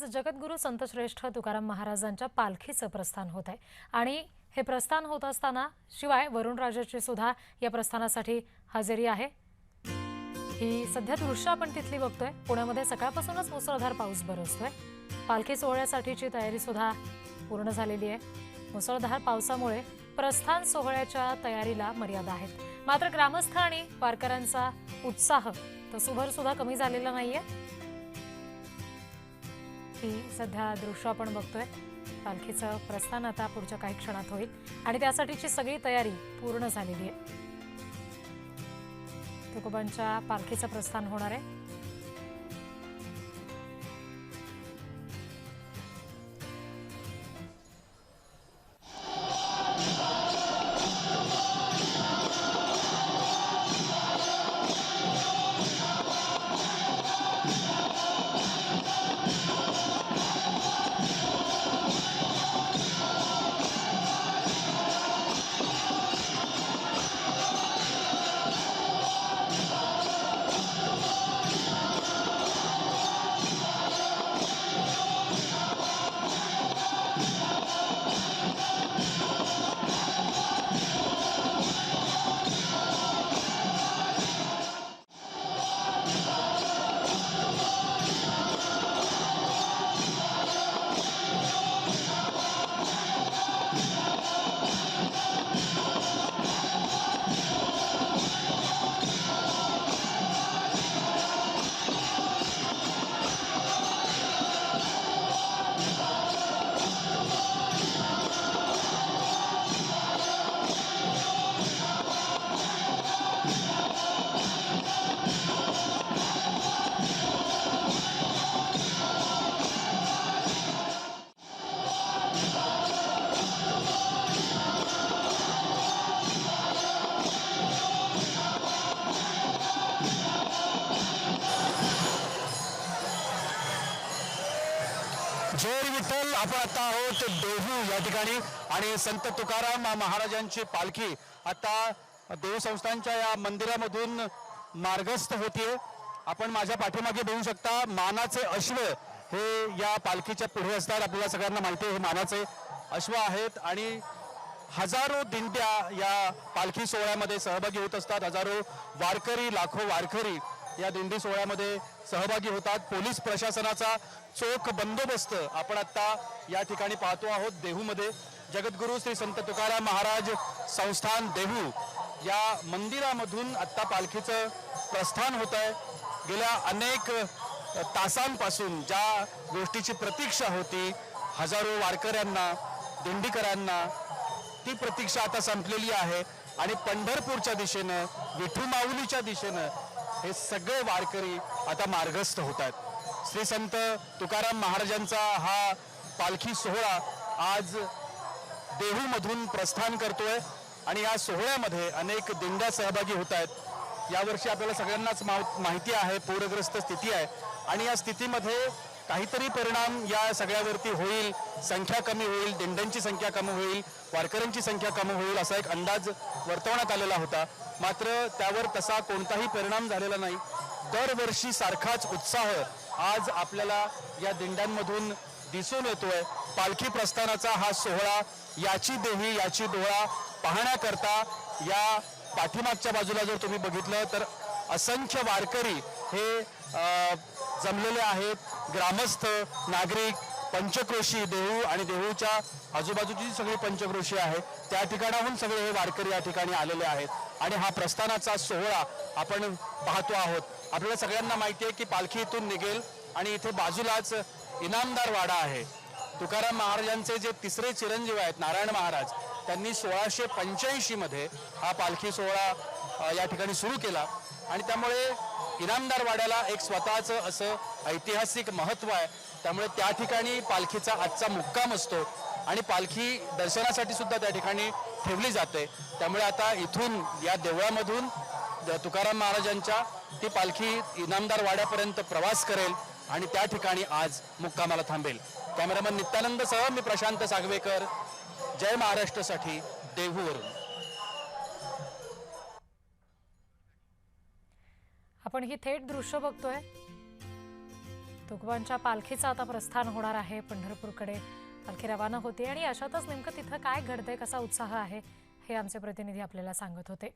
जगद्गुरू संतश्रेष्ठ तुकाराम महाराजांच्या पालखीचं प्रस्थान होत आहे आणि हे प्रस्थान होत असताना शिवाय वरुणराजाची सुद्धा या प्रस्थानासाठी हजेरी आहे। ही सध्या दृश्य आपण तिथली बघतोय। पुण्यामध्ये सकाळपासूनच मुसळधार पाऊस बरसतोय। पालखी सोहळ्यासाठीची तयारी सुद्धा पूर्ण झालेली आहे। मुसळधार पावसामुळे प्रस्थान सोहळ्याच्या तयारीला मर्यादा आहेत, मात्र ग्रामस्थ आणि वारकऱ्यांचा उत्साह तसुभर सुद्धा कमी झालेला नाहीये। ही सध्या दृश्य आपण बघतोय। पालखीचं प्रस्थान आता पुढच्या काही क्षणात होईल आणि त्यासाठीची सगळी तयारी पूर्ण झालेली आहे। तुकोबांच्या पालखीचं प्रस्थान होणार आहे। जय विठ्ठल। आपण आता आहोत देहू या ठिकाणी आणि संत तुकाराम महाराजांची पालखी आता देव संस्थानच्या या मंदिरामधून मार्गस्थ होतीये। आपण माझ्या पाठीमागे बघू शकता मानाचे अश्व हे या पालखीच्या पुढे असतात। आपल्याला सगळ्यांना माहिती आहे हे मानाचे अश्व आहेत आणि हजारो दिंड्या या पालखी सोहळ्यामध्ये सहभागी होत असतात। हजारो वारकरी, लाखो वारकरी या दिंडी सोहळ्यामध्ये सहभागी होतात। पोलीस प्रशासनाचा चोख बंदोबस्त आपण आता या ठिकाणी पाहतो आहोत। देहूमध्ये जगद्गुरू श्री संत तुकाराम महाराज संस्थान देहू या मंदिरामधून आता पालखीचं प्रस्थान होत आहे। गेल्या अनेक तासांपासून ज्या गोष्टीची प्रतीक्षा होती हजारो वारकऱ्यांना, दिंडीकरांना, ती प्रतीक्षा आता संपलेली आहे आणि पंढरपूरच्या दिशेनं, विठू माऊलीच्या दिशेनं हे सगळे वारकरी आता मार्गस्थ होत आहेत। श्री संत तुकाराम महाराजांचा हा पालखी सोहळा आज देहूमधून प्रस्थान करतोय आणि या सोहळ्यामध्ये अनेक दिंड्या सहभागी होत आहेत। यावर्षी आपल्याला सगळ्यांनाच माहिती आहे पूरग्रस्त स्थिती आहे आणि या स्थितीमध्ये काहीतरी परिणाम या सगळ्यावरती होईल, संख्या कमी होईल, दिंड्यांची संख्या कमी होईल, वारकऱ्यांची संख्या कमी होईल असा एक अंदाज वर्तवण्यात आलेला होता, मात्र त्यावर तसा कोणताही परिणाम झालेला नाही। दरवर्षी सारखाच उत्साह आज आपल्याला या दिंड्यांमधून दिसून येतोय। पालखी प्रस्थानाचा हा सोहळा याची देही याची डोळा पाहण्याकरता या पाठीमागच्या बाजूला जर तुम्ही बघितलं तर असंख्य वारकरी हे जमलेले आहेत। ग्रामस्थ, नागरिक, पंचक्रोशी, देहू आणि देहूच्या आजूबाजूची सगळी पंचक्रोशी आहे त्या ठिकाणाहून सगळे हे वारकरी या ठिकाणी आलेले आहेत आणि हा प्रस्थानाचा सोहळा आपण पाहतो आहोत। आपल्याला सगळ्यांना माहिती आहे की पालखी इथून निघेल आणि इथे बाजूलाच इनामदार वाडा आहे। तुकाराम महाराजांचे जे तिसरे चिरंजीव आहेत नारायण महाराज, त्यांनी 1685 मध्ये हा पालखी सोहळा या ठिकाणी सुरू केला आणि त्यामुळे इनामदार वाड्याला एक स्वतःचं असं ऐतिहासिक महत्त्व आहे। त्यामुळे त्या ठिकाणी पालखीचा आजचा मुक्काम असतो आणि पालखी दर्शनासाठी सुद्धा त्या ठिकाणी ठेवली जाते। त्यामुळे आता इथून या देवळामधून तुकाराम महाराजांच्या ती पालखी इनामदार वाड्यापर्यंत प्रवास करेल आणि त्या ठिकाणी आज मुक्कामाला थांबेल। कॅमेरामन नित्यानंदसह मी प्रशांत सागवेकर, जय महाराष्ट्रसाठी देहूवरून। आपण ही थेट दृश्य बघतोय। तुकोबांच्या पालखीचं आता प्रस्थान होणार आहे पंढरपूरकडे. पालखी रवाना होते आणि अशातच नेमकं तिथं काय घडतंय, कसा उत्साह आहे हे आमचे प्रतिनिधी आपल्याला सांगत होते.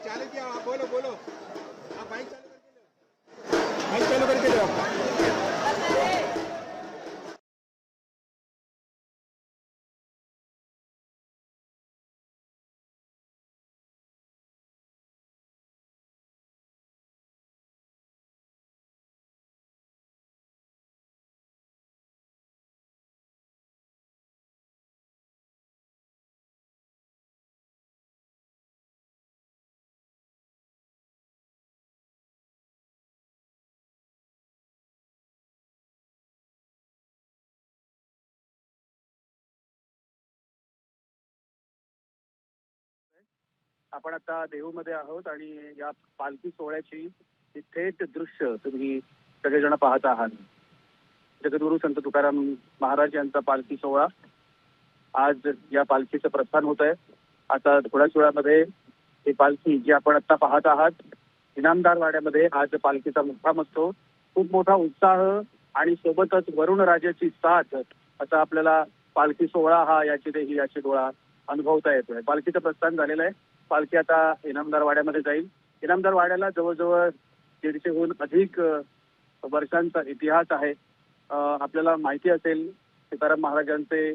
चालू किया आप बोलो बोलो आप बाइक चालू करके लो आपण आता देहूमध्ये आहोत आणि या पालखी सोहळ्याची थेट दृश्य तुम्ही सगळेजण पाहत आहात. जगद्गुरू संत तुकाराम महाराज यांचा पालखी सोहळा आज या पालखीचं प्रस्थान होत आहे. आता थोड्याच वेळामध्ये ही पालखी जी आपण आता पाहत आहात इनामदार वाड्यामध्ये आज पालखीचा मुक्काम असतो. खूप मोठा उत्साह आणि सोबतच वरुण राजाची साथ असा आपल्याला पालखी सोहळा हा याची डोळा अनुभवता येतोय. पालखीचं प्रस्थान झालेलं आहे. पालखी आता इनामदार वाड्यामध्ये जाईल. इनामदार वाड्याला जवळजवळ 150हून अधिक वर्षांचा इतिहास आहे. आपल्याला माहिती असेल तुकाराम महाराजांचे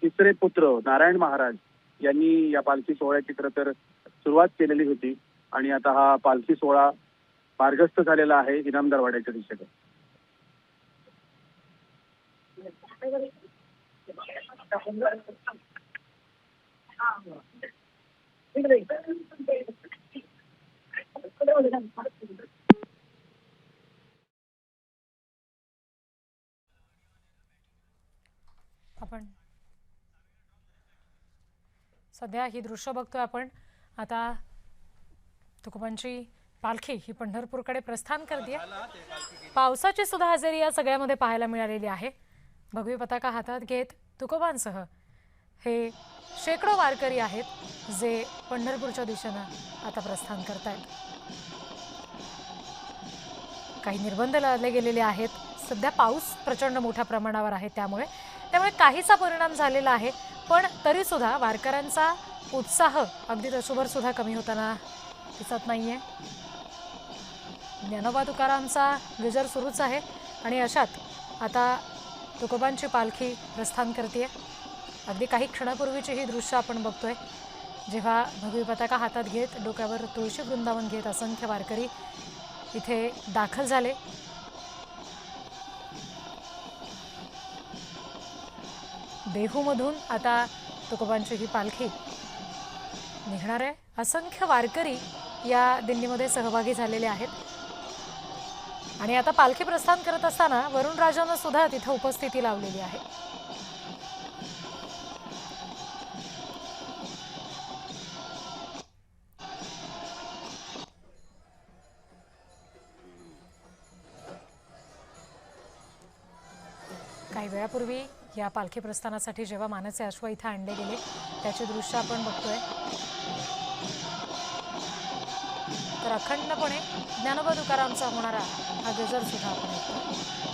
तिसरे पुत्र नारायण महाराज यांनी या पालखी सोहळ्याची खरं तर सुरुवात केलेली होती आणि आता हा पालखी सोहळा मार्गस्थ झालेला आहे इनामदार वाड्याच्या दिशेने. आपण सध्या ही दृश्य बघतोय आपण. आता तुकोबांची पालखी ही पंढरपूरकडे प्रस्थान करते. पावसाची सुद्धा हजेरी या सगळ्यामध्ये पाहायला मिळालेली आहे. भगवी पताका हातात घेत तुकोबांसह हे शेकडो वारकरी आहेत जे पंढरपूरच्या दिशेनं आता प्रस्थान करतायत. काही निर्बंध लादले गेलेले आहेत. सध्या पाऊस प्रचंड मोठ्या प्रमाणावर आहे त्यामुळे काहीसा परिणाम झालेला आहे. पण तरी सुद्धा वारकऱ्यांचा उत्साह अगदी तसोभर सुद्धा कमी होताना दिसत नाहीये. ज्ञानोबा तुकारामचा गजर सुरूच आहे आणि अशात आता तुकोबांची पालखी प्रस्थान करते. अगदी काही क्षणापूर्वीची ही दृश्य आपण बघतोय जेव्हा भगवी पताका हातात घेत डोक्यावर तुळशी वृंदावन घेत असंख्य वारकरी इथे दाखल झाले. देहूमधून आता तुकोबांची ही पालखी निघणारे असंख्य वारकरी या दिंडीमध्ये सहभागी झालेले आहेत आणि आता पालखी प्रस्थान करत असताना वरुणराजानं सुद्धा तिथे उपस्थिती लावलेली आहे. काही वेळापूर्वी या पालखी प्रस्थानासाठी जेव्हा मानाचे अश्व इथे आणले गेले त्याचे दृश्य आपण बघतोय. तर अखंडपणे ज्ञानोबा तुकारामचा होणारा हा गजर सुद्धा आपण ऐकतो.